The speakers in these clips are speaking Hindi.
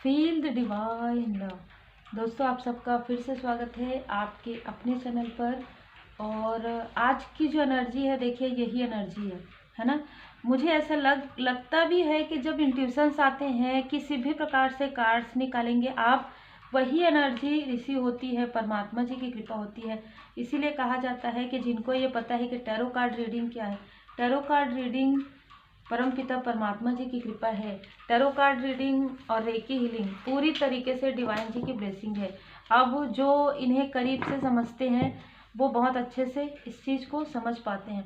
Feel the divine love. दोस्तों, आप सबका फिर से स्वागत है आपके अपने चैनल पर। और आज की जो एनर्जी है, देखिए यही एनर्जी है ना। मुझे ऐसा लगता भी है कि जब इंट्यूशंस आते हैं, किसी भी प्रकार से कार्ड्स निकालेंगे आप, वही एनर्जी रिसीव होती है, परमात्मा जी की कृपा होती है। इसीलिए कहा जाता है कि जिनको ये पता है कि टैरो कार्ड रीडिंग क्या है, टैरो कार्ड रीडिंग परमपिता परमात्मा जी की कृपा है। टैरो कार्ड रीडिंग और रेकी हीलिंग पूरी तरीके से डिवाइन जी की ब्लेसिंग है। अब जो इन्हें करीब से समझते हैं वो बहुत अच्छे से इस चीज़ को समझ पाते हैं।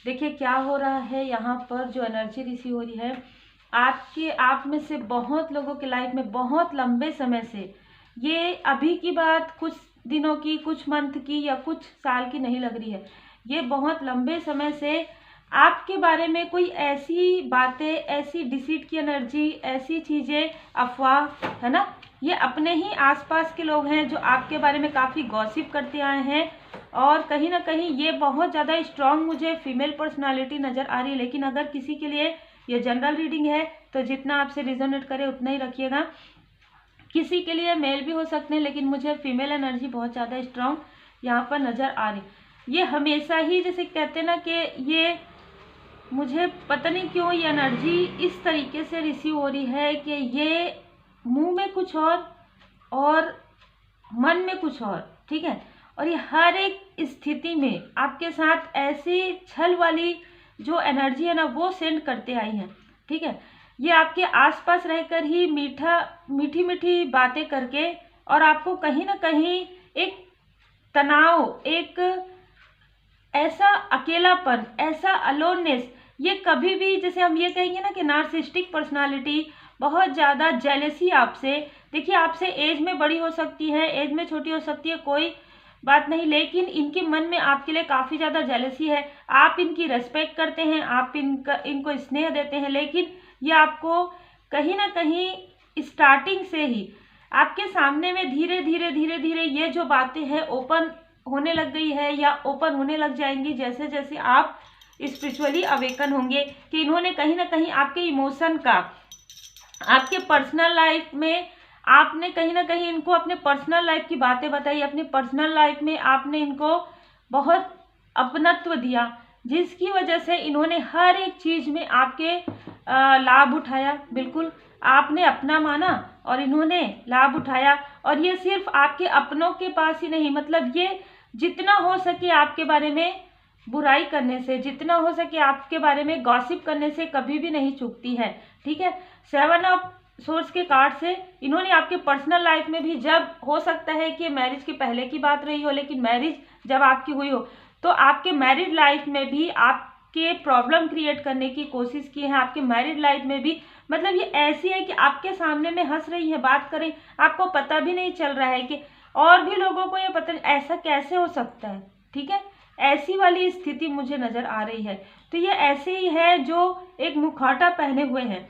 देखिए क्या हो रहा है यहाँ पर, जो एनर्जी रिसीव हो रही है आप में से बहुत लोगों के लाइफ में बहुत लंबे समय से, ये अभी की बात, कुछ दिनों की, कुछ मंथ की या कुछ साल की नहीं लग रही है। ये बहुत लंबे समय से आपके बारे में कोई ऐसी बातें, ऐसी डिसीट की एनर्जी, ऐसी चीज़ें, अफवाह, है ना, ये अपने ही आसपास के लोग हैं जो आपके बारे में काफ़ी गॉसिप करते आए हैं। और कहीं ना कहीं ये बहुत ज़्यादा स्ट्रांग मुझे फीमेल पर्सनालिटी नज़र आ रही है। लेकिन अगर किसी के लिए ये जनरल रीडिंग है तो जितना आपसे रिजोनेट करे उतना ही रखिएगा। किसी के लिए मेल भी हो सकते हैं, लेकिन मुझे फीमेल एनर्जी बहुत ज़्यादा स्ट्रांग यहाँ पर नज़र आ रही। ये हमेशा ही, जैसे कहते हैं ना कि ये, मुझे पता नहीं क्यों ये एनर्जी इस तरीके से रिसीव हो रही है कि ये मुंह में कुछ और मन में कुछ और, ठीक है। और ये हर एक स्थिति में आपके साथ ऐसी छल वाली जो एनर्जी है ना, वो सेंड करते आई हैं, ठीक है। ये आपके आसपास रहकर ही मीठी मीठी बातें करके, और आपको कहीं ना कहीं एक तनाव, एक ऐसा अकेलापन, ऐसा अलोननेस, ये कभी भी, जैसे हम ये कहेंगे ना कि नार्सिस्टिक पर्सनालिटी, बहुत ज़्यादा जेलेसी आपसे। देखिए आपसे एज में बड़ी हो सकती है, एज में छोटी हो सकती है, कोई बात नहीं, लेकिन इनके मन में आपके लिए काफ़ी ज़्यादा जेलेसी है। आप इनकी रेस्पेक्ट करते हैं, आप इनको स्नेह देते हैं, लेकिन ये आपको कहीं ना कहीं स्टार्टिंग से ही आपके सामने में धीरे धीरे ये जो बातें हैं ओपन होने लग गई है, या ओपन होने लग जाएंगी जैसे जैसे आप स्पिरिचुअली अवेकन होंगे, कि इन्होंने कहीं ना कहीं आपके इमोशन का, आपके पर्सनल लाइफ में आपने कहीं ना कहीं इनको अपने पर्सनल लाइफ की बातें बताई, अपने पर्सनल लाइफ में आपने इनको बहुत अपनत्व दिया, जिसकी वजह से इन्होंने हर एक चीज़ में आपके लाभ उठाया। बिल्कुल आपने अपना माना और इन्होंने लाभ उठाया। और ये सिर्फ आपके अपनों के पास ही नहीं, मतलब ये जितना हो सके आपके बारे में बुराई करने से, जितना हो सके आपके बारे में गॉसिप करने से कभी भी नहीं चूकती है, ठीक है। 7 ऑफ सोर्स के कार्ड से इन्होंने आपके पर्सनल लाइफ में भी, जब हो सकता है कि मैरिज के पहले की बात रही हो, लेकिन मैरिज जब आपकी हुई हो तो आपके मैरिड लाइफ में भी आपके प्रॉब्लम क्रिएट करने की कोशिश की है। आपके मैरिड लाइफ में भी, मतलब ये ऐसी है कि आपके सामने में हंस रही है, बात करें, आपको पता भी नहीं चल रहा है कि, और भी लोगों को ये पता नहीं ऐसा कैसे हो सकता है, ठीक है। ऐसी वाली स्थिति मुझे नजर आ रही है। तो ये ऐसे ही है जो एक मुखौटा पहने हुए हैं।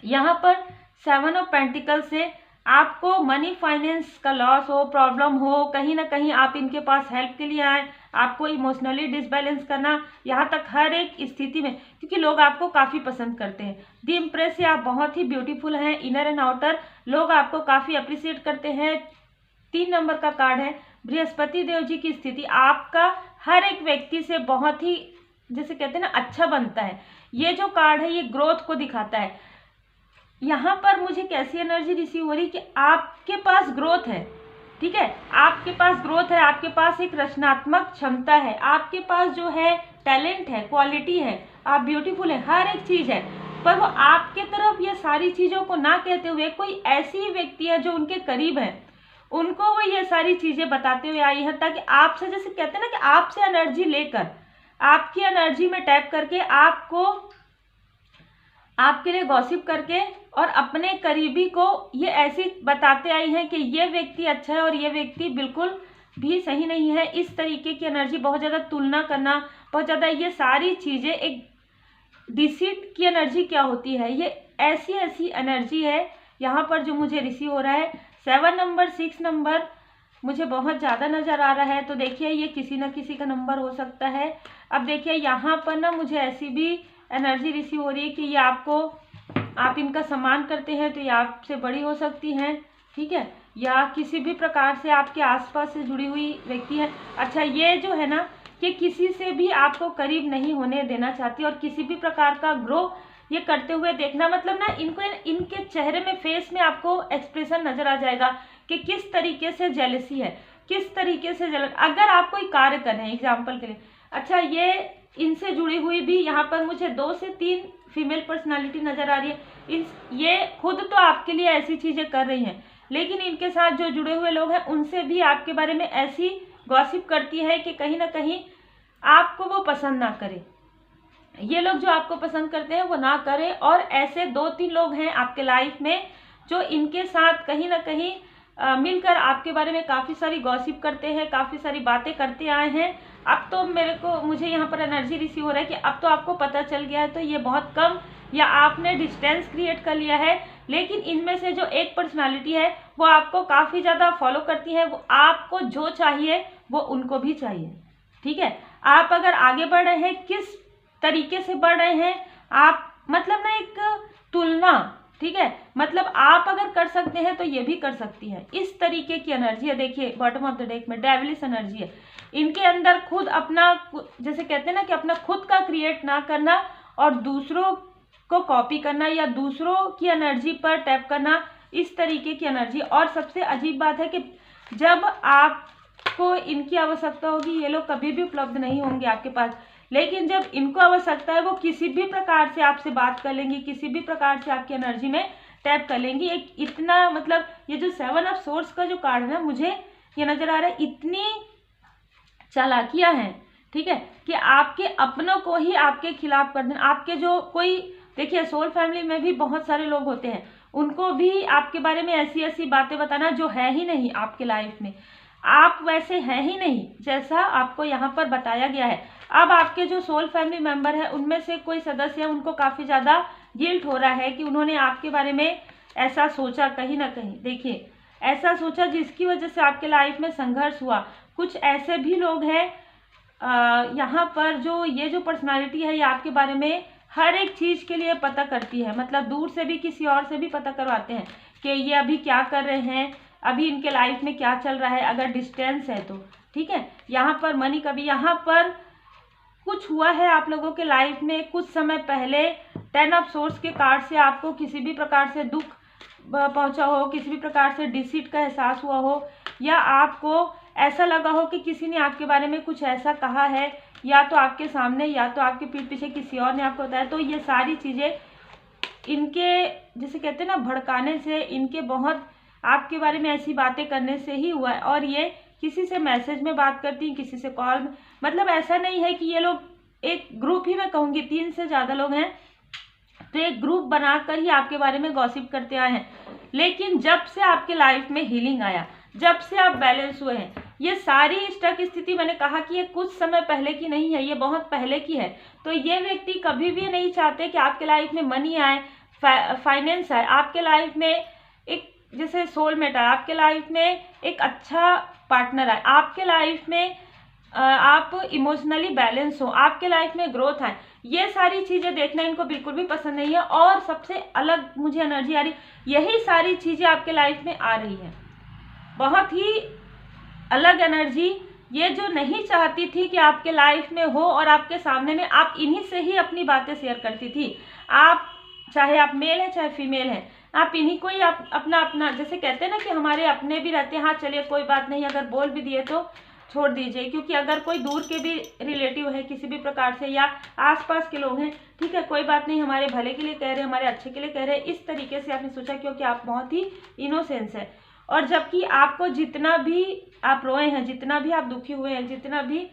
यहाँ पर 7 ऑफ पेंटिकल से आपको मनी फाइनेंस का लॉस हो, प्रॉब्लम हो, कहीं ना कहीं आप इनके पास हेल्प के लिए आए, आपको इमोशनली डिसबैलेंस करना, यहाँ तक हर एक स्थिति में, क्योंकि लोग आपको काफ़ी पसंद करते हैं। दी इम्प्रेस से आप बहुत ही ब्यूटीफुल हैं, इनर एंड आउटर, लोग आपको काफ़ी अप्रिशिएट करते हैं। 3 नंबर का कार्ड है बृहस्पति देव जी की स्थिति, आपका हर एक व्यक्ति से बहुत ही, जैसे कहते हैं ना, अच्छा बनता है। ये जो कार्ड है ये ग्रोथ को दिखाता है। यहाँ पर मुझे कैसी एनर्जी रिसीव हो रही कि आपके पास ग्रोथ है, ठीक है, आपके पास ग्रोथ है, आपके पास एक रचनात्मक क्षमता है, आपके पास जो है टैलेंट है, क्वालिटी है, आप ब्यूटीफुल है, हर एक चीज़ है। पर वो आपके तरफ ये सारी चीज़ों को ना कहते हुए कोई ऐसी व्यक्ति है जो उनके करीब है, उनको वो ये सारी चीज़ें बताते हुए आई है, ताकि आपसे, जैसे कहते हैं ना कि आपसे एनर्जी लेकर, आपकी एनर्जी में टैप करके, आपको, आपके लिए गॉसिप करके, और अपने करीबी को ये ऐसी बताते आई हैं कि ये व्यक्ति अच्छा है और ये व्यक्ति बिल्कुल भी सही नहीं है। इस तरीके की एनर्जी, बहुत ज़्यादा तुलना करना, बहुत ज़्यादा, ये सारी चीज़ें, एक डिसीट की एनर्जी क्या होती है, ये ऐसी एनर्जी है यहाँ पर जो मुझे रिसीव हो रहा है। 7 नंबर, 6 नंबर मुझे बहुत ज़्यादा नज़र आ रहा है। तो देखिए ये किसी न किसी का नंबर हो सकता है। अब देखिए यहाँ पर ना मुझे ऐसी भी एनर्जी रिसीव हो रही है कि ये आपको आप इनका सम्मान करते हैं तो ये आपसे बड़ी हो सकती हैं, ठीक है, या किसी भी प्रकार से आपके आसपास से जुड़ी हुई व्यक्ति है। अच्छा, ये जो है ना कि किसी से भी आपको करीब नहीं होने देना चाहती और किसी भी प्रकार का ग्रो ये करते हुए देखना, मतलब ना इनको इनके चेहरे में, फेस में आपको एक्सप्रेशन नजर आ जाएगा कि किस तरीके से जेलसी है, किस तरीके से अगर आप कोई कार्य कर रहे हैं एग्जाम्पल के लिए। अच्छा, ये इनसे जुड़ी हुई भी यहाँ पर मुझे 2 से 3 फीमेल पर्सनालिटी नजर आ रही है। ये खुद तो आपके लिए ऐसी चीजें कर रही हैं, लेकिन इनके साथ जो जुड़े हुए लोग हैं उनसे भी आपके बारे में ऐसी गॉसिप करती है कि कहीं ना कहीं आपको वो पसंद ना करे, ये लोग जो आपको पसंद करते हैं वो ना करें। और ऐसे 2-3 लोग हैं आपके लाइफ में जो इनके साथ कहीं ना कहीं मिलकर आपके बारे में काफ़ी सारी गॉसिप करते हैं, काफ़ी सारी बातें करते आए हैं। अब तो मुझे यहाँ पर एनर्जी रिसीव हो रहा है कि अब तो आपको पता चल गया है, तो ये बहुत कम या आपने डिस्टेंस क्रिएट कर लिया है। लेकिन इनमें से जो एक पर्सनालिटी है वो आपको काफ़ी ज़्यादा फॉलो करती है, वो आपको जो चाहिए वो उनको भी चाहिए, ठीक है। आप अगर आगे बढ़ रहे हैं, किस तरीके से बढ़ रहे हैं आप, मतलब ना एक तुलना, ठीक है, मतलब आप अगर कर सकते हैं तो ये भी कर सकती है, इस तरीके की एनर्जी है। देखिए बॉटम ऑफ द डेक में डेविलिश एनर्जी है, इनके अंदर खुद अपना, जैसे कहते हैं ना कि अपना खुद का क्रिएट ना करना और दूसरों को कॉपी करना या दूसरों की एनर्जी पर टैप करना, इस तरीके की एनर्जी। और सबसे अजीब बात है कि जब आपको इनकी आवश्यकता होगी ये लोग कभी भी उपलब्ध नहीं होंगे आपके पास, लेकिन जब इनको आवश्यकता है वो किसी भी प्रकार से आपसे बात कर लेंगी, किसी भी प्रकार से आपकी एनर्जी में टैप कर लेंगी। एक इतना, मतलब ये जो 7 ऑफ सोर्स का जो कार्ड है ना, मुझे ये नजर आ रहा है इतनी चालाकियां हैं, ठीक है, कि आपके अपनों को ही आपके खिलाफ कर देना। आपके जो कोई, देखिए सोल फैमिली में भी बहुत सारे लोग होते हैं, उनको भी आपके बारे में ऐसी ऐसी बातें बताना जो है ही नहीं आपके लाइफ में, आप वैसे हैं ही नहीं जैसा आपको यहाँ पर बताया गया है। अब आपके जो सोल फैमिली मेंबर है उनमें से कोई सदस्य है, उनको काफ़ी ज़्यादा गिल्ट हो रहा है कि उन्होंने आपके बारे में ऐसा सोचा, कहीं ना कहीं देखिए ऐसा सोचा जिसकी वजह से आपके लाइफ में संघर्ष हुआ। कुछ ऐसे भी लोग हैं यहाँ पर जो ये जो पर्सनालिटी है ये आपके बारे में हर एक चीज़ के लिए पता करती है, मतलब दूर से भी किसी और से भी पता करवाते हैं कि ये अभी क्या कर रहे हैं, अभी इनके लाइफ में क्या चल रहा है, अगर डिस्टेंस है तो, ठीक है। यहाँ पर मनी का भी, यहाँ पर कुछ हुआ है आप लोगों के लाइफ में कुछ समय पहले, 10 ऑफ सोर्स के कार्ड से आपको किसी भी प्रकार से दुख पहुंचा हो, किसी भी प्रकार से डिसीट का एहसास हुआ हो, या आपको ऐसा लगा हो कि किसी ने आपके बारे में कुछ ऐसा कहा है, या तो आपके सामने या तो आपके पीठ पीछे किसी और ने आपको बताया। तो ये सारी चीज़ें इनके, जैसे कहते हैं ना, भड़काने से, इनके बहुत आपके बारे में ऐसी बातें करने से ही हुआ है। और ये किसी से मैसेज में बात करती हैं, किसी से कॉल में, मतलब ऐसा नहीं है कि ये लोग एक ग्रुप ही, मैं कहूँगी 3 से ज़्यादा लोग हैं तो एक ग्रुप बनाकर ही आपके बारे में गॉसिप करते आए हैं। लेकिन जब से आपके लाइफ में हीलिंग आया, जब से आप बैलेंस हुए हैं, ये सारी स्टक स्थिति, मैंने कहा कि ये कुछ समय पहले की नहीं है, ये बहुत पहले की है। तो ये व्यक्ति कभी भी नहीं चाहते कि आपके लाइफ में मनी आए, फाइनेंस आए, आपके लाइफ में एक जैसे सोलमेट आए, आपके लाइफ में एक अच्छा पार्टनर आए, आपके लाइफ में आप इमोशनली बैलेंस हो, आपके लाइफ में ग्रोथ आए। ये सारी चीज़ें देखना इनको बिल्कुल भी पसंद नहीं है। और सबसे अलग मुझे एनर्जी आ रही, यही सारी चीज़ें आपके लाइफ में आ रही है, बहुत ही अलग एनर्जी। ये जो नहीं चाहती थी कि आपके लाइफ में हो और आपके सामने में, आप इन्हीं से ही अपनी बातें शेयर करती थी। आप चाहे आप मेल हैं चाहे फीमेल हैं, आप इन्हीं को ही आप अपना जैसे कहते हैं ना कि हमारे अपने भी रहते हैं, हाँ चलिए कोई बात नहीं, अगर बोल भी दिए तो छोड़ दीजिए, क्योंकि अगर कोई दूर के भी रिलेटिव है किसी भी प्रकार से या आसपास के लोग हैं, ठीक है, कोई बात नहीं, हमारे भले के लिए कह रहे हैं, हमारे अच्छे के लिए कह रहे हैं, इस तरीके से आपने सोचा, क्योंकि आप बहुत ही इनोसेंस है। और जबकि आपको जितना भी आप रोए हैं, जितना भी आप दुखी हुए हैं, जितना भी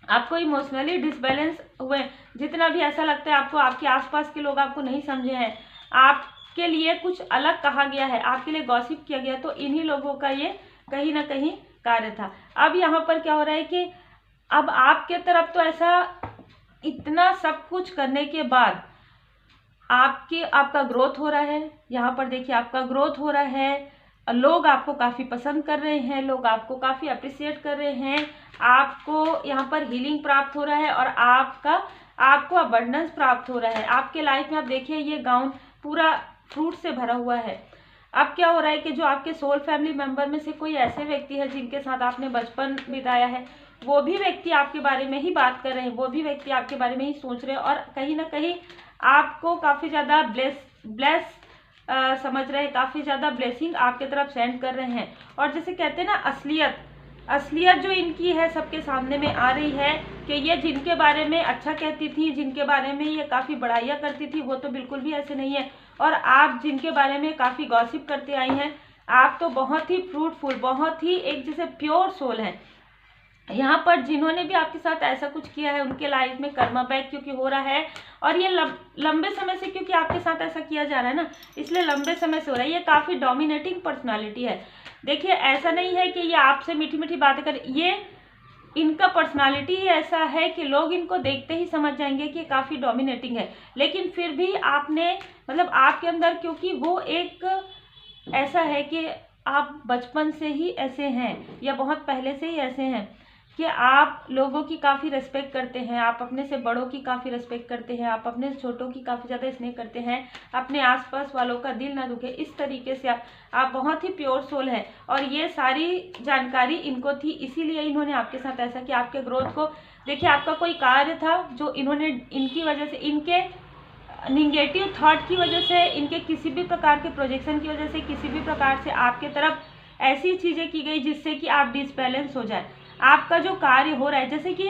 आपको इमोशनली डिसबैलेंस हुए, जितना भी ऐसा लगता है आपको आपके आसपास के लोग आपको नहीं समझे हैं, आपके लिए कुछ अलग कहा गया है, आपके लिए गॉसिप किया गया, तो इन्हीं लोगों का ये कहीं ना कहीं कार्य था। अब यहाँ पर क्या हो रहा है कि अब आपके तरफ तो ऐसा इतना सब कुछ करने के बाद आपका ग्रोथ हो रहा है। यहाँ पर देखिए आपका ग्रोथ हो रहा है, लोग आपको काफ़ी पसंद कर रहे हैं, लोग आपको काफ़ी अप्रिशिएट कर रहे हैं, आपको यहाँ पर हीलिंग प्राप्त हो रहा है और आपको अबंडेंस प्राप्त हो रहा है। आपके लाइफ में आप देखिए ये गाउन पूरा फ्रूट से भरा हुआ है। अब क्या हो रहा है कि जो आपके सोल फैमिली मेंबर में से कोई ऐसे व्यक्ति है जिनके साथ आपने बचपन बिताया है, वो भी व्यक्ति आपके बारे में ही बात कर रहे हैं, वो भी व्यक्ति आपके बारे में ही सोच रहे हैं और कहीं ना कहीं आपको काफ़ी ज़्यादा ब्लेस समझ रहे हैं, काफ़ी ज़्यादा ब्लेसिंग आपके तरफ सेंड कर रहे हैं। और जैसे कहते हैं ना, असलियत जो इनकी है सबके सामने में आ रही है कि ये जिनके बारे में अच्छा कहती थी, जिनके बारे में ये काफ़ी बड़ाइयाँ करती थी, वो तो बिल्कुल भी ऐसे नहीं है। और आप जिनके बारे में काफ़ी गॉसिप करते आई हैं, आप तो बहुत ही फ्रूटफुल, बहुत ही एक जैसे प्योर सोल हैं। यहाँ पर जिन्होंने भी आपके साथ ऐसा कुछ किया है उनके लाइफ में कर्मा बैक क्योंकि हो रहा है, और ये लंबे समय से क्योंकि आपके साथ ऐसा किया जा रहा है ना, इसलिए लंबे समय से हो रहा है। ये काफ़ी डोमिनेटिंग पर्सनालिटी है। देखिए, ऐसा नहीं है कि ये आपसे मीठी मीठी बातें कर, ये इनका पर्सनालिटी ही ऐसा है कि लोग इनको देखते ही समझ जाएंगे कि काफ़ी डोमिनेटिंग है। लेकिन फिर भी आपने मतलब आपके अंदर, क्योंकि वो एक ऐसा है कि आप बचपन से ही ऐसे हैं या बहुत पहले से ही ऐसे हैं कि आप लोगों की काफ़ी रिस्पेक्ट करते हैं, आप अपने से बड़ों की काफ़ी रिस्पेक्ट करते हैं, आप अपने छोटों की काफ़ी ज़्यादा स्नेह करते हैं, अपने आसपास वालों का दिल ना दुखे, इस तरीके से आप बहुत ही प्योर सोल हैं। और ये सारी जानकारी इनको थी, इसीलिए इन्होंने आपके साथ ऐसा किया। आपके ग्रोथ को देखिए, आपका कोई कार्य था जो इन्होंने, इनकी वजह से, इनके निगेटिव थॉट की वजह से, इनके किसी भी प्रकार के प्रोजेक्शन की वजह से, किसी भी प्रकार से आपके तरफ ऐसी चीज़ें की गई जिससे कि आप डिसबैलेंस हो जाए। आपका जो कार्य हो रहा है, जैसे कि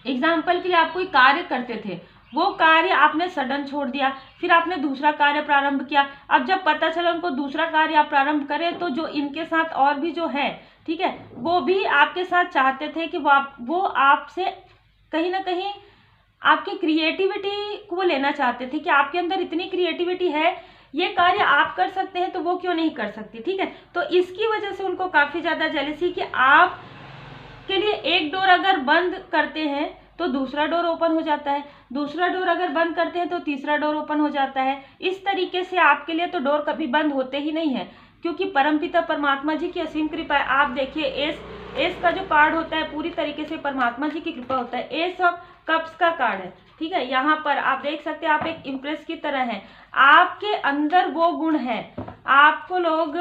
एग्जाम्पल के लिए आप कोई कार्य करते थे, वो कार्य आपने सडन छोड़ दिया, फिर आपने दूसरा कार्य प्रारंभ किया। अब जब पता चला उनको दूसरा कार्य आप प्रारंभ करें, तो जो इनके साथ और भी जो है, ठीक है, वो भी आपके साथ चाहते थे कि वो आपसे कहीं ना कहीं आपकी क्रिएटिविटी को लेना चाहते थे कि आपके अंदर इतनी क्रिएटिविटी है, ये कार्य आप कर सकते हैं तो वो क्यों नहीं कर सकती, ठीक है। तो इसकी वजह से उनको काफ़ी ज़्यादा जेलसी कि आप के लिए एक डोर अगर बंद करते हैं तो दूसरा डोर ओपन हो जाता है, दूसरा डोर अगर बंद करते हैं तो तीसरा डोर ओपन हो जाता है। इस तरीके से आपके लिए तो डोर कभी बंद होते ही नहीं है, क्योंकि परमपिता परमात्मा जी की असीम कृपा है। आप देखिए, एस का जो कार्ड होता है पूरी तरीके से परमात्मा जी की कृपा होता है। एस ऑफ कप्स का कार्ड है, ठीक है। यहाँ पर आप देख सकते हैं, आप एक इम्प्रेस की तरह हैं, आपके अंदर वो गुण है, आपको लोग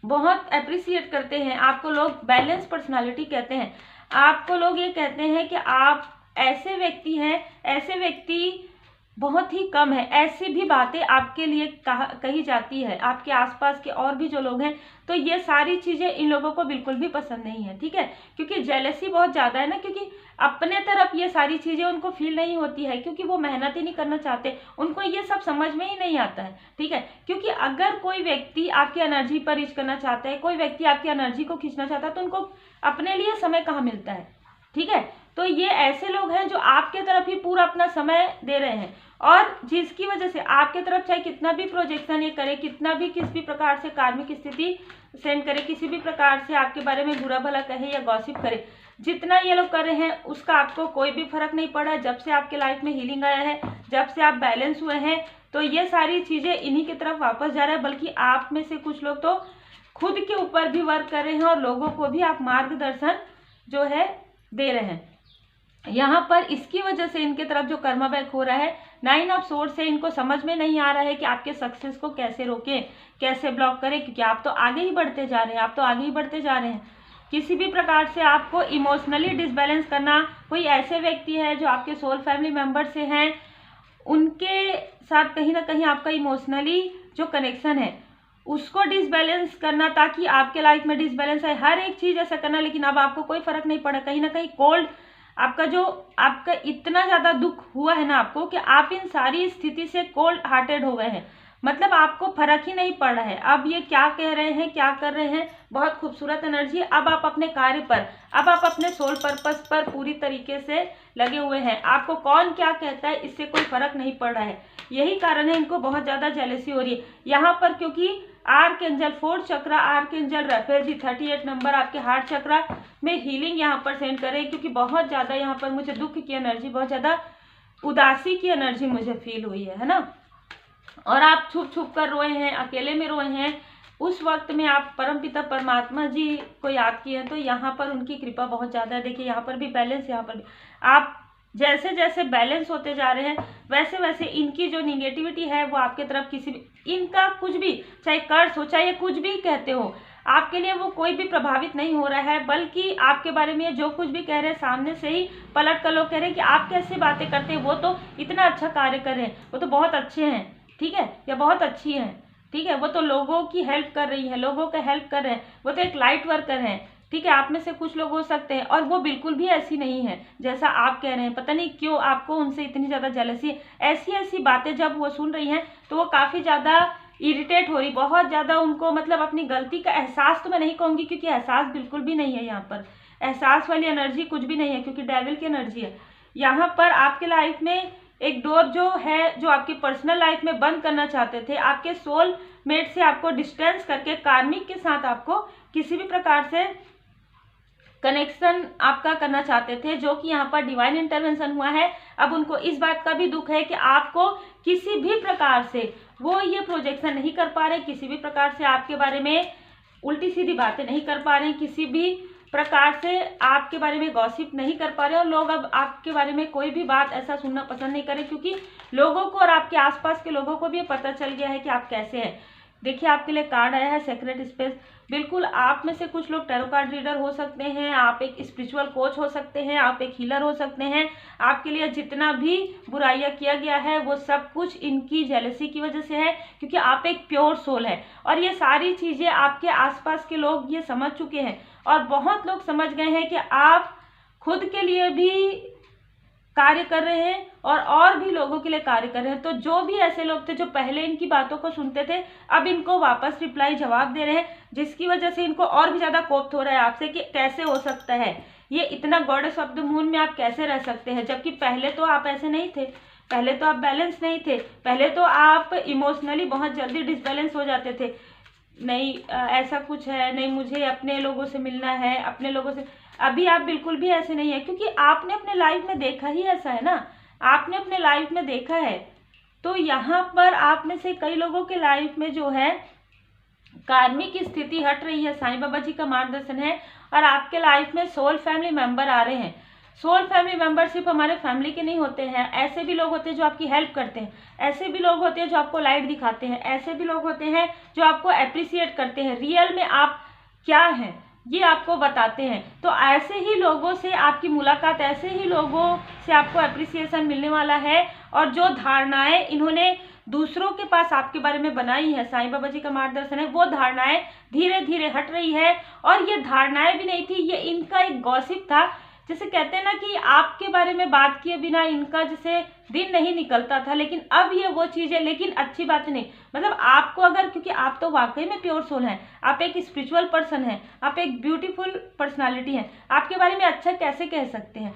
बहुत अप्रिसिएट करते हैं, आपको लोग बैलेंस पर्सनालिटी कहते हैं, आपको लोग ये कहते हैं कि आप ऐसे व्यक्ति हैं, ऐसे व्यक्ति बहुत ही कम है। ऐसी भी बातें आपके लिए कही जाती है आपके आसपास के और भी जो लोग हैं, तो ये सारी चीज़ें इन लोगों को बिल्कुल भी पसंद नहीं है, ठीक है, क्योंकि जेलसी बहुत ज़्यादा है ना, क्योंकि अपने तरफ ये सारी चीज़ें उनको फील नहीं होती है, क्योंकि वो मेहनत ही नहीं करना चाहते, उनको ये सब समझ में ही नहीं आता है, ठीक है। क्योंकि अगर कोई व्यक्ति आपकी एनर्जी पर रीच करना चाहता है, कोई व्यक्ति आपकी एनर्जी को खींचना चाहता है, तो उनको अपने लिए समय कहाँ मिलता है, ठीक है। तो ये ऐसे लोग हैं जो आपके तरफ ही पूरा अपना समय दे रहे हैं, और जिसकी वजह से आपके तरफ चाहे कितना भी प्रोजेक्शन ये करे, कितना भी किसी भी प्रकार से कार्मिक स्थिति सेंड करे, किसी भी प्रकार से आपके बारे में बुरा भला कहे या गॉसिप करे, जितना ये लोग कर रहे हैं उसका आपको कोई भी फर्क नहीं पड़ा। जब से आपके लाइफ में हीलिंग आया है, जब से आप बैलेंस हुए हैं, तो ये सारी चीज़ें इन्हीं की तरफ वापस जा रहा है। बल्कि आप में से कुछ लोग तो खुद के ऊपर भी वर्क कर रहे हैं और लोगों को भी आप मार्गदर्शन जो है दे रहे हैं। यहाँ पर इसकी वजह से इनके तरफ जो कर्मा बैक हो रहा है, 9 ऑफ सोर्स से, इनको समझ में नहीं आ रहा है कि आपके सक्सेस को कैसे रोकें, कैसे ब्लॉक करें, क्योंकि आप तो आगे ही बढ़ते जा रहे हैं, आप तो आगे ही बढ़ते जा रहे हैं। किसी भी प्रकार से आपको इमोशनली डिसबैलेंस करना, कोई ऐसे व्यक्ति है जो आपके सोल फैमिली मेम्बर से हैं, उनके साथ कहीं ना कहीं आपका इमोशनली जो कनेक्शन है उसको डिसबैलेंस करना, ताकि आपके लाइफ में डिसबैलेंस है, हर एक चीज़ ऐसा करना, लेकिन अब आपको कोई फर्क नहीं पड़ा। कहीं ना कहीं कोल्ड आपका इतना ज़्यादा दुख हुआ है ना आपको, कि आप इन सारी स्थिति से कोल्ड हार्टेड हो गए हैं, मतलब आपको फर्क ही नहीं पड़ रहा है। अब ये क्या कह रहे हैं, क्या कर रहे हैं, बहुत खूबसूरत एनर्जी। अब आप अपने कार्य पर, अब आप अपने सोल पर्पस पर पूरी तरीके से लगे हुए हैं। आपको कौन क्या कहता है इससे कोई फर्क नहीं पड़ रहा है। यही कारण है इनको बहुत ज़्यादा जेलसी हो रही है यहाँ पर, क्योंकि आर्कएंजल 4th चक्रा, आर्कएंजल राफेल जी 38 नंबर आपके हार्ट चक्रा में हीलिंग यहाँ पर सेंड करें, क्योंकि बहुत ज़्यादा यहाँ पर मुझे दुख की एनर्जी, बहुत ज़्यादा उदासी की एनर्जी मुझे फील हुई है ना। और आप छुप छुप कर रोए हैं, अकेले में रोए हैं, उस वक्त में आप परमपिता परमात्मा जी को याद किए हैं, तो यहाँ पर उनकी कृपा बहुत ज़्यादा है। देखिए यहाँ पर भी बैलेंस, यहाँ पर भी आप जैसे जैसे बैलेंस होते जा रहे हैं वैसे वैसे इनकी जो निगेटिविटी है वो आपके तरफ किसी भी, इनका कुछ भी, चाहे कर्ज हो चाहे कुछ भी कहते हो, आपके लिए वो कोई भी प्रभावित नहीं हो रहा है, बल्कि आपके बारे में जो कुछ भी कह रहे हैं सामने से ही पलट कर लोग कह रहे हैं कि आप कैसे बातें करते हैं, वो तो इतना अच्छा कार्य कर रहे हैं, वो तो बहुत अच्छे हैं, ठीक है, या बहुत अच्छी हैं, ठीक है, वो तो लोगों की हेल्प कर रही है, लोगों का हेल्प कर रहे हैं, वो तो एक लाइट वर्कर हैं, ठीक है। आप में से कुछ लोग हो सकते हैं, और वो बिल्कुल भी ऐसी नहीं है जैसा आप कह रहे हैं। पता नहीं क्यों आपको उनसे इतनी ज़्यादा जेलसी है। ऐसी ऐसी बातें जब वो सुन रही हैं तो वो काफ़ी ज़्यादा इरिटेट हो रही, बहुत ज़्यादा उनको, मतलब अपनी गलती का एहसास तो मैं नहीं कहूँगी, क्योंकि एहसास बिल्कुल भी नहीं है यहाँ पर, एहसास वाली एनर्जी कुछ भी नहीं है, क्योंकि डेविल की एनर्जी है यहाँ पर। आपके लाइफ में एक डोर जो है, जो आपकी पर्सनल लाइफ में बंद करना चाहते थे, आपके सोल मेट से आपको डिस्टेंस करके कार्मिक के साथ आपको किसी भी प्रकार से कनेक्शन आपका करना चाहते थे, जो कि यहाँ पर डिवाइन इंटरवेंशन हुआ है। अब उनको इस बात का भी दुख है कि आपको किसी भी प्रकार से वो ये प्रोजेक्शन नहीं कर पा रहे, किसी भी प्रकार से आपके बारे में उल्टी सीधी बातें नहीं कर पा रहे हैं, किसी भी प्रकार से आपके बारे में गॉसिप नहीं कर पा रहे, और लोग अब आपके बारे में कोई भी बात ऐसा सुनना पसंद नहीं करें, क्योंकि लोगों को और आपके आसपास के लोगों को भी पता चल गया है कि आप कैसे हैं। देखिए आपके लिए कार्ड आया है सेक्रेट स्पेस। बिल्कुल आप में से कुछ लोग टैरो कार्ड रीडर हो सकते हैं, आप एक स्पिरिचुअल कोच हो सकते हैं, आप एक हीलर हो सकते हैं। आपके लिए जितना भी बुराइयां किया गया है वो सब कुछ इनकी जेलसी की वजह से है, क्योंकि आप एक प्योर सोल है, और ये सारी चीज़ें आपके आसपास के लोग ये समझ चुके हैं, और बहुत लोग समझ गए हैं कि आप खुद के लिए भी कार्य कर रहे हैं और भी लोगों के लिए कार्य कर रहे हैं। तो जो भी ऐसे लोग थे जो पहले इनकी बातों को सुनते थे, अब इनको वापस रिप्लाई जवाब दे रहे हैं, जिसकी वजह से इनको और भी ज़्यादा कोप हो रहा है आपसे कि कैसे हो सकता है ये इतना गॉडेस ऑफ द मून में आप कैसे रह सकते हैं, जबकि पहले तो आप ऐसे नहीं थे, पहले तो आप बैलेंस नहीं थे, पहले तो आप इमोशनली बहुत जल्दी डिसबैलेंस हो जाते थे। नहीं ऐसा कुछ है, नहीं मुझे अपने लोगों से मिलना है, अपने लोगों से। अभी आप बिल्कुल भी ऐसे नहीं है, क्योंकि आपने अपने लाइफ में देखा ही ऐसा है ना, आपने अपने लाइफ में देखा है। तो यहाँ पर आप में से कई लोगों के लाइफ में जो है कार्मिक स्थिति हट रही है, साईं बाबा जी का मार्गदर्शन है, और आपके लाइफ में सोल फैमिली मेंबर आ रहे हैं। सोल फैमिली मेंबर सिर्फ हमारे फैमिली के नहीं होते हैं, ऐसे भी लोग होते हैं जो आपकी हेल्प करते हैं, ऐसे भी लोग होते हैं जो आपको लाइट दिखाते हैं, ऐसे भी लोग होते हैं जो आपको अप्रिसिएट करते हैं, रियल में आप क्या हैं ये आपको बताते हैं। तो ऐसे ही लोगों से आपकी मुलाकात, ऐसे ही लोगों से आपको अप्रिसिएशन मिलने वाला है, और जो धारणाएं इन्होंने दूसरों के पास आपके बारे में बनाई है, साईं बाबा जी का मार्गदर्शन है, वो धारणाएं धीरे धीरे हट रही है। और ये धारणाएं भी नहीं थी, ये इनका एक गॉसिप था, जैसे कहते हैं ना कि आपके बारे में बात किए बिना इनका जैसे दिन नहीं निकलता था, लेकिन अब ये वो चीज़ है, लेकिन अच्छी बात नहीं। मतलब आपको अगर, क्योंकि आप तो वाकई में प्योर सोल हैं, आप एक स्पिरिचुअल पर्सन हैं, आप एक ब्यूटीफुल पर्सनालिटी हैं, आपके बारे में अच्छा कैसे कह सकते हैं,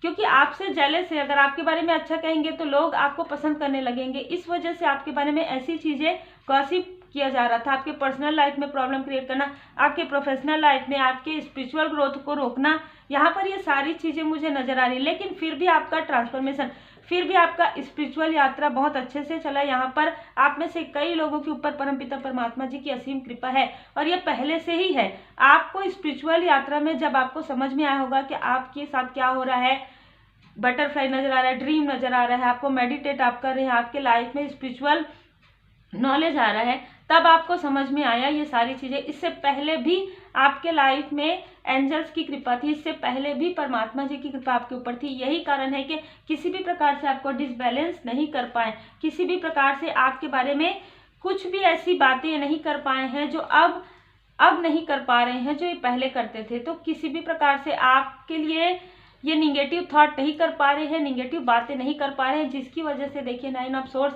क्योंकि आपसे जेलस है। अगर आपके बारे में अच्छा कहेंगे तो लोग आपको पसंद करने लगेंगे, इस वजह से आपके बारे में ऐसी चीज़ें गॉसिप किया जा रहा था। आपके पर्सनल लाइफ में प्रॉब्लम क्रिएट करना, आपके प्रोफेशनल लाइफ में आपके स्पिरिचुअल ग्रोथ को रोकना, यहाँ पर ये सारी चीज़ें मुझे नजर आ रही। लेकिन फिर भी आपका ट्रांसफॉर्मेशन, फिर भी आपका स्पिरिचुअल यात्रा बहुत अच्छे से चला। यहाँ पर आप में से कई लोगों के ऊपर परमपिता परमात्मा जी की असीम कृपा है, और ये पहले से ही है। आपको स्पिरिचुअल यात्रा में जब आपको समझ में आया होगा कि आपके साथ क्या हो रहा है, बटरफ्लाई नजर आ रहा है, ड्रीम नजर आ रहा है, आपको मेडिटेट आप कर रहे हैं, आपके लाइफ में स्पिरिचुअल नॉलेज आ रहा है, तब आपको समझ में आया ये सारी चीज़ें। इससे पहले भी आपके लाइफ में एंजल्स की कृपा थी, इससे पहले भी परमात्मा जी की कृपा आपके ऊपर थी। यही कारण है कि किसी भी प्रकार से आपको डिसबैलेंस नहीं कर पाए, किसी भी प्रकार से आपके बारे में कुछ भी ऐसी बातें नहीं कर पाए हैं जो अब नहीं कर पा रहे हैं, जो ये पहले करते थे। तो किसी भी प्रकार से आपके लिए ये निगेटिव थॉट नहीं कर पा रहे हैं, निगेटिव बातें नहीं कर पा रहे हैं, जिसकी वजह से देखिए 9 ऑफ सोर्स,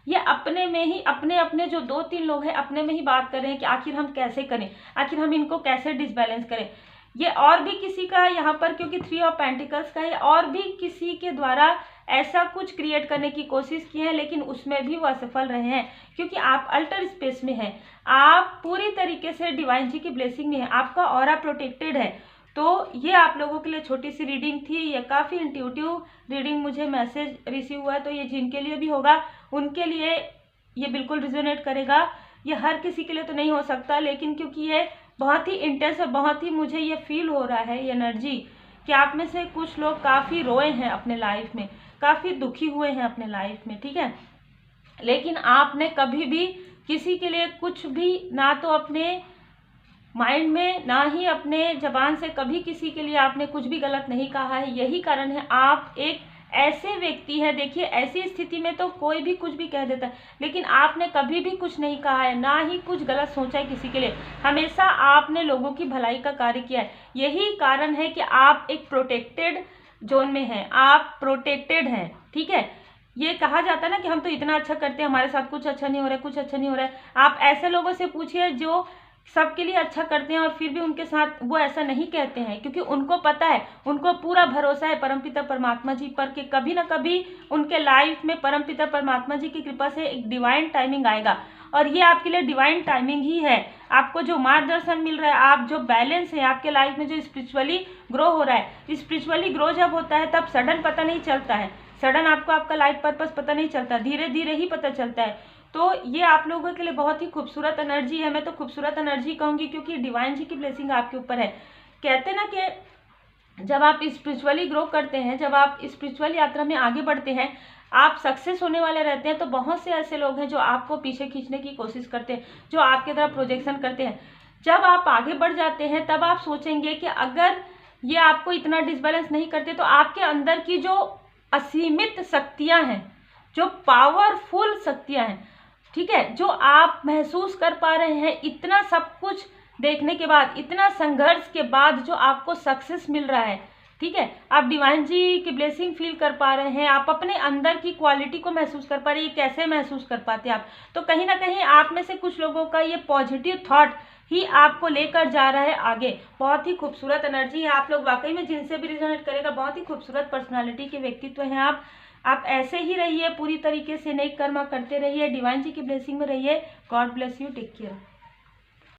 ये अपने में ही अपने जो 2-3 लोग हैं अपने में ही बात कर रहे हैं कि आखिर हम कैसे करें, आखिर हम इनको कैसे डिसबैलेंस करें। ये और भी किसी का यहाँ पर, क्योंकि 3 ऑफ पेंटिकल्स का है, और भी किसी के द्वारा ऐसा कुछ क्रिएट करने की कोशिश की है, लेकिन उसमें भी वो असफल रहे हैं, क्योंकि आप अल्टर स्पेस में हैं, आप पूरी तरीके से डिवाइन जी की ब्लेसिंग में है, आपका ऑरा प्रोटेक्टेड है। तो ये आप लोगों के लिए छोटी सी रीडिंग थी, ये काफ़ी इंट्यूटिव रीडिंग मुझे मैसेज रिसीव हुआ है, तो ये जिनके लिए भी होगा उनके लिए ये बिल्कुल रिजोनेट करेगा। ये हर किसी के लिए तो नहीं हो सकता, लेकिन क्योंकि ये बहुत ही इंटेंस है, बहुत ही मुझे ये फील हो रहा है ये एनर्जी कि आप में से कुछ लोग काफ़ी रोए हैं अपने लाइफ में, काफ़ी दुखी हुए हैं अपने लाइफ में, ठीक है। लेकिन आपने कभी भी किसी के लिए कुछ भी ना तो अपने माइंड में ना ही अपने जबान से कभी किसी के लिए आपने कुछ भी गलत नहीं कहा है। यही कारण है आप एक ऐसे व्यक्ति हैं, देखिए ऐसी स्थिति में तो कोई भी कुछ भी कह देता है, लेकिन आपने कभी भी कुछ नहीं कहा है, ना ही कुछ गलत सोचा है किसी के लिए। हमेशा आपने लोगों की भलाई का कार्य किया है। यही कारण है कि आप एक प्रोटेक्टेड जोन में हैं, आप प्रोटेक्टेड हैं, ठीक है। ये कहा जाता है ना कि हम तो इतना अच्छा करते हैं, हमारे साथ कुछ अच्छा नहीं हो रहा है, कुछ अच्छा नहीं हो रहा है। आप ऐसे लोगों से पूछिए जो सबके लिए अच्छा करते हैं और फिर भी उनके साथ वो ऐसा नहीं कहते हैं, क्योंकि उनको पता है, उनको पूरा भरोसा है परमपिता परमात्मा जी पर कि कभी ना कभी उनके लाइफ में परमपिता परमात्मा जी की कृपा से एक डिवाइन टाइमिंग आएगा। और ये आपके लिए डिवाइन टाइमिंग ही है। आपको जो मार्गदर्शन मिल रहा है, आप जो बैलेंस है आपके लाइफ में, जो स्पिरिचुअली ग्रो हो रहा है, स्पिरिचुअली ग्रो जब होता है तब सडन पता नहीं चलता है, सडन आपको आपका लाइफ पर्पस पता नहीं चलता, धीरे धीरे ही पता चलता है। तो ये आप लोगों के लिए बहुत ही खूबसूरत एनर्जी है। मैं तो खूबसूरत एनर्जी कहूँगी क्योंकि डिवाइन जी की ब्लेसिंग आपके ऊपर है। कहते हैं ना कि जब आप स्पिरिचुअली ग्रो करते हैं, जब आप स्पिरिचुअल यात्रा में आगे बढ़ते हैं, आप सक्सेस होने वाले रहते हैं, तो बहुत से ऐसे लोग हैं जो आपको पीछे खींचने की कोशिश करते हैं, जो आपके तरफ प्रोजेक्शन करते हैं। जब आप आगे बढ़ जाते हैं तब आप सोचेंगे कि अगर ये आपको इतना डिसबैलेंस नहीं करते तो आपके अंदर की जो असीमित शक्तियाँ हैं, जो पावरफुल शक्तियाँ हैं, ठीक है, जो आप महसूस कर पा रहे हैं इतना सब कुछ देखने के बाद, इतना संघर्ष के बाद जो आपको सक्सेस मिल रहा है, ठीक है, आप डिवाइन जी की ब्लेसिंग फील कर पा रहे हैं, आप अपने अंदर की क्वालिटी को महसूस कर पा रहे हैं। ये कैसे महसूस कर पाते हैं आप? तो कहीं ना कहीं आप में से कुछ लोगों का ये पॉजिटिव थॉट ही आपको लेकर जा रहा है आगे। बहुत ही खूबसूरत एनर्जी है। आप लोग वाकई में जिनसे भी रिजोनेट करेगा, बहुत ही खूबसूरत पर्सनालिटी के व्यक्तित्व हैं आप ऐसे ही रहिए, पूरी तरीके से नेक कर्म करते रहिए, डिवाइन जी की ब्लेसिंग में रहिए। God bless you, take care.